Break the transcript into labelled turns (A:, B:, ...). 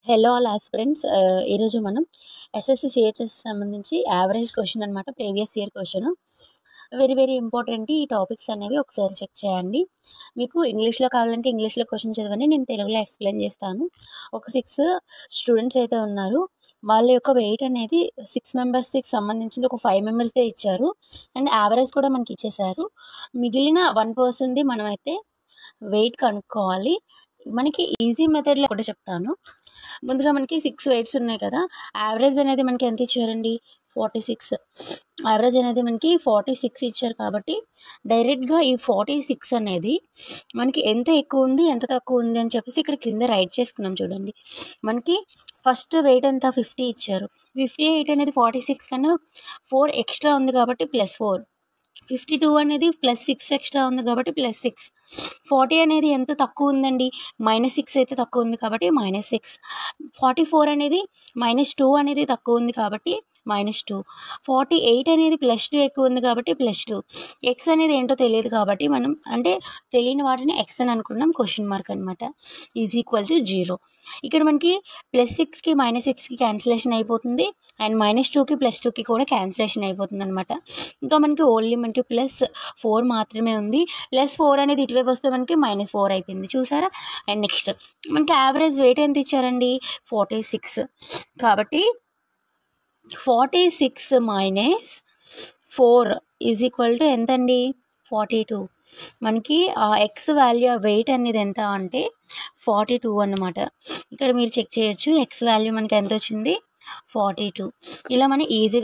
A: Hello all aspirants. ఈరోజు మనం SSC CHS సంబంధించి యావరేజ్ క్వశ్చన్ అనమాట. Previous year question very very important. ఈ టాపిక్స్ అనేవి ఒకసారి చెక్ చేయండి. మీకు ఇంగ్లీష్లో కావాలంటే ఇంగ్లీష్లో క్వశ్చన్ చదవండి, నేను తెలుగులో ఎక్స్ప్లెయిన్ చేస్తాను. ఒక 6 స్టూడెంట్స్ అయితే ఉన్నారు. వాళ్ళ యొక్క వెయిట్ అనేది 6 మెంబర్స్కి సంబంధించింది ఒక 5 మెంబర్స్దే ఇచ్చారు అండ్ యావరేజ్ కూడా మనకి ఇచ్చేసారు. మిగిలిన 1 పర్సన్ది మనమైతే వెయిట్ కనుక్కోవాలి. మనకి ఈజీ మెథడ్లో ఒకటి చెప్తాను. ముందుగా మనకి 6 వెయిట్స్ ఉన్నాయి కదా, యావరేజ్ అనేది మనకి ఎంత ఇచ్చారండి? 46. యావరేజ్ అనేది మనకి 46 ఇచ్చారు కాబట్టి డైరెక్ట్గా ఈ 46 అనేది మనకి ఎంత ఎక్కువ ఉంది ఎంత తక్కువ ఉంది అని చెప్పేసి ఇక్కడ కింద రైట్ చేసుకున్నాం. చూడండి, మనకి ఫస్ట్ వెయిట్ ఎంత 50 ఇచ్చారు. 58 అనేది 46 కన్నా 4 ఎక్స్ట్రా ఉంది కాబట్టి +4. 52 అనేది +6 ఎక్స్ట్రా ఉంది కాబట్టి +6. 40 అనేది ఎంత తక్కువ ఉందండి? -6 అయితే తక్కువ ఉంది కాబట్టి -6. 44 అనేది -2 అనేది తక్కువ ఉంది కాబట్టి -2. 48 అనేది +2 ఎక్కువ ఉంది కాబట్టి +2. ఎక్స్ అనేది ఏంటో తెలియదు కాబట్టి మనం అంటే తెలియని వాటిని ఎక్స్ అని అనుకున్నాం. క్వశ్చన్ మార్క్ అనమాట. =0. ఇక్కడ మనకి +6కి -6కి క్యాన్సిలేషన్ అయిపోతుంది అండ్ -2కి +2కి కూడా క్యాన్సిలేషన్ అయిపోతుంది అనమాట. ఇంకా మనకి ఓన్లీ మనకి +4 మాత్రమే ఉంది. +4 అనేది ఇటువైపు వస్తే మనకి -4 అయిపోయింది. చూసారా? అండ్ నెక్స్ట్ మనకి యావరేజ్ వెయిట్ ఎంత ఇచ్చారండి? 46. కాబట్టి 46 - 4 = ఎంతండి? 42. మనకి ఆ ఎక్స్ వాల్యూ వెయిట్ అనేది ఎంత అంటే 42 అన్నమాట. ఇక్కడ మీరు చెక్ చేయొచ్చు, ఎక్స్ వాల్యూ మనకి ఎంత వచ్చింది? 42. ఇలా మనం ఈజీగా